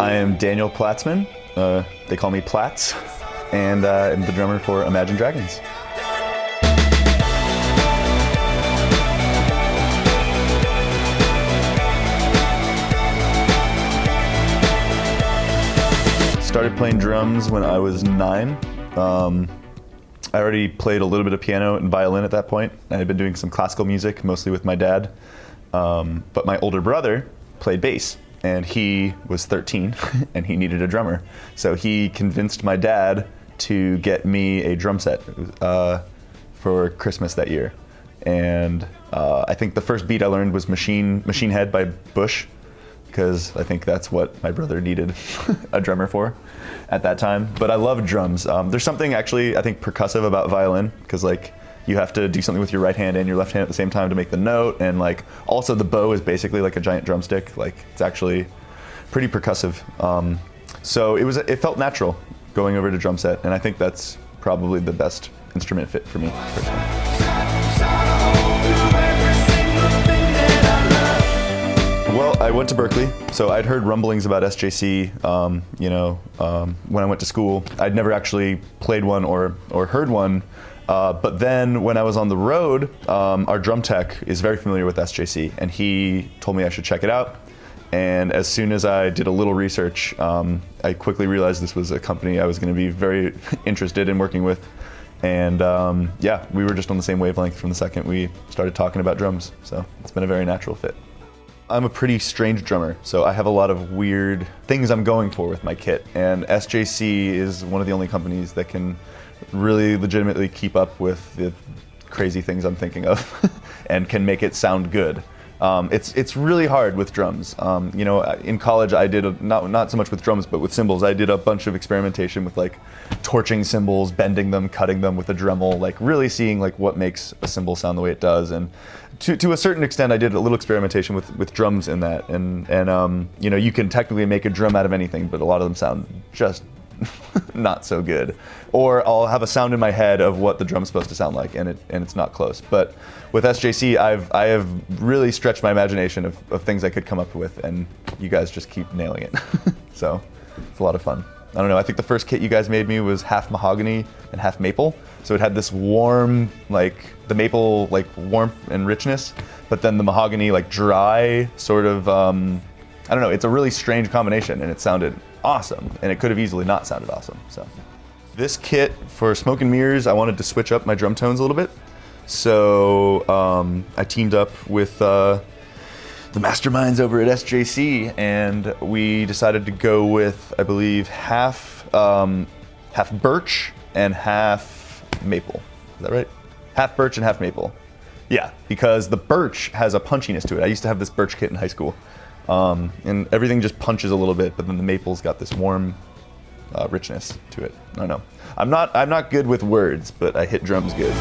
I am Daniel Platzman. They call me Platz, and I'm the drummer for Imagine Dragons. Started playing drums when I was 9. I already played a little bit of piano and violin at that point. I had been doing some classical music, mostly with my dad. But my older brother played bass, and he was 13 and he needed a drummer. So he convinced my dad to get me a drum set for Christmas that year. And I think the first beat I learned was Machine Head by Bush, because I think that's what my brother needed a drummer for at that time. But I love drums. There's something actually, I think, percussive about violin, because like you have to do something with your right hand and your left hand at the same time to make the note, and like also the bow is basically like a giant drumstick. Like it's actually pretty percussive. So it felt natural going over to drum set, and I think that's probably the best instrument fit for me personally. Well, I went to Berkeley, so I'd heard rumblings about SJC, when I went to school. I'd never actually played one or heard one, but then when I was on the road, our drum tech is very familiar with SJC, and he told me I should check it out. And as soon as I did a little research, I quickly realized this was a company I was going to be very interested in working with. And yeah, we were just on the same wavelength from the second we started talking about drums, so it's been a very natural fit. I'm a pretty strange drummer, so I have a lot of weird things I'm going for with my kit, and SJC is one of the only companies that can really legitimately keep up with the crazy things I'm thinking of and can make it sound good. It's really hard with drums. In college I did, not so much with drums, but with cymbals. I did a bunch of experimentation with like torching cymbals, bending them, cutting them with a Dremel, like really seeing like what makes a cymbal sound the way it does. And to a certain extent I did a little experimentation with drums in that. And you can technically make a drum out of anything, but a lot of them sound just not so good. Or I'll have a sound in my head of what the drum's supposed to sound like, and it's not close. But with SJC, I have really stretched my imagination of things I could come up with, and you guys just keep nailing it. So it's a lot of fun. I don't know, I think the first kit you guys made me was half mahogany and half maple. So it had this warm, like the maple like warmth and richness, but then the mahogany like dry sort of, I don't know, it's a really strange combination, and it sounded awesome, and it could have easily not sounded awesome. So this kit for Smoke and Mirrors, I wanted to switch up my drum tones a little bit. So I teamed up with the masterminds over at SJC, and we decided to go with, I believe, half birch and half maple. Is that right? Half birch and half maple. Yeah, because the birch has a punchiness to it. I used to have this birch kit in high school. And everything just punches a little bit, but then the maple's got this warm richness to it. I don't know. I'm not good with words, but I hit drums good.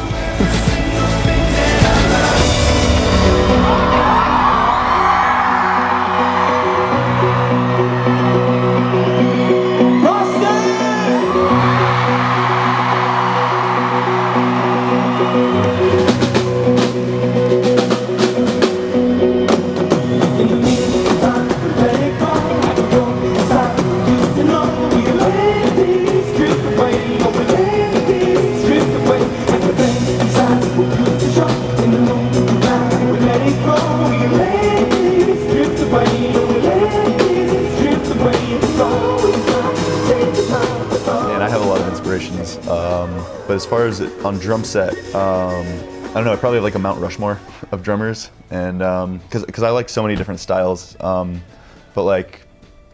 But as far as on drum set, I don't know, I probably have like a Mount Rushmore of drummers, and because I like so many different styles, but like,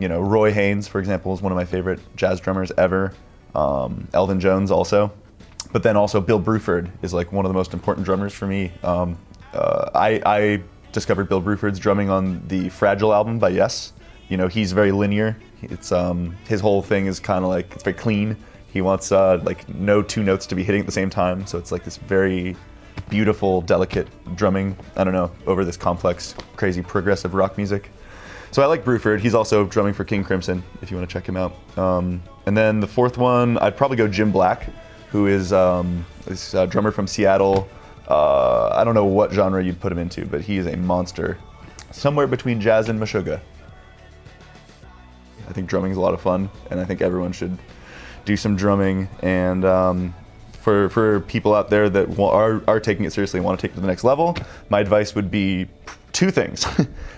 Roy Haynes, for example, is one of my favorite jazz drummers ever, Elvin Jones also, but then also Bill Bruford is like one of the most important drummers for me. I discovered Bill Bruford's drumming on the Fragile album by Yes. He's very linear. It's his whole thing is kind of like, it's very clean. He wants like no two notes to be hitting at the same time, so it's like this very beautiful, delicate drumming, I don't know, over this complex, crazy, progressive rock music. So I like Bruford. He's also drumming for King Crimson, if you want to check him out. And then the fourth one, I'd probably go Jim Black, who is this drummer from Seattle. I don't know what genre you'd put him into, but he is a monster. Somewhere between jazz and Meshuggah. I think drumming is a lot of fun, and I think everyone should do some drumming. And for people out there that are taking it seriously and want to take it to the next level, my advice would be two things.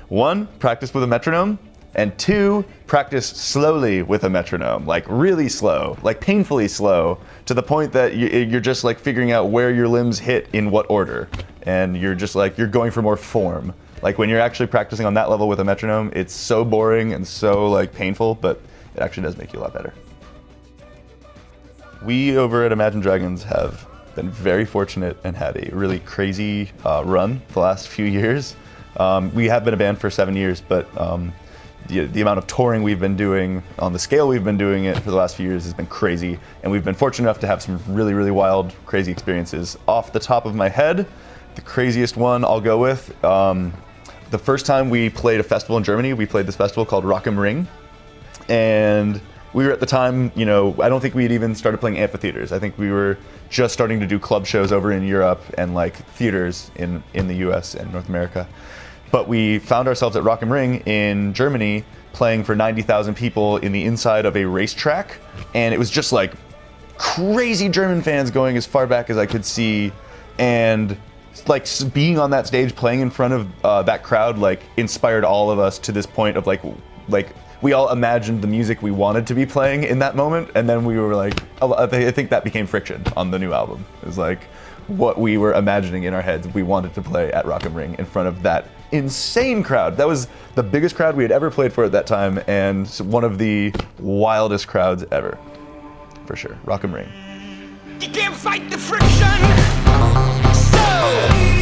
One, practice with a metronome, and two, practice slowly with a metronome, like really slow, like painfully slow, to the point that you're just like figuring out where your limbs hit in what order, and you're just like, you're going for more form. Like when you're actually practicing on that level with a metronome, it's so boring and so like painful, but it actually does make you a lot better. We over at Imagine Dragons have been very fortunate and had a really crazy run the last few years. We have been a band for 7 years, but the amount of touring we've been doing, on the scale we've been doing it for the last few years, has been crazy. And we've been fortunate enough to have some really, really wild, crazy experiences. Off the top of my head, the craziest one I'll go with, the first time we played a festival in Germany, we played this festival called Rock am Ring. And we were at the time, you know, I don't think we had even started playing amphitheaters. I think we were just starting to do club shows over in Europe and like theaters in the US and North America. But we found ourselves at Rock am Ring in Germany playing for 90,000 people in the inside of a racetrack. And it was just like crazy German fans going as far back as I could see. And like being on that stage, playing in front of that crowd, like inspired all of us to this point of like we all imagined the music we wanted to be playing in that moment. And then we were like, I think that became Friction on the new album. It was like what we were imagining in our heads we wanted to play at Rock am Ring in front of that insane crowd. That was the biggest crowd we had ever played for at that time, and one of the wildest crowds ever, for sure. Rock am Ring. You can't fight the friction, so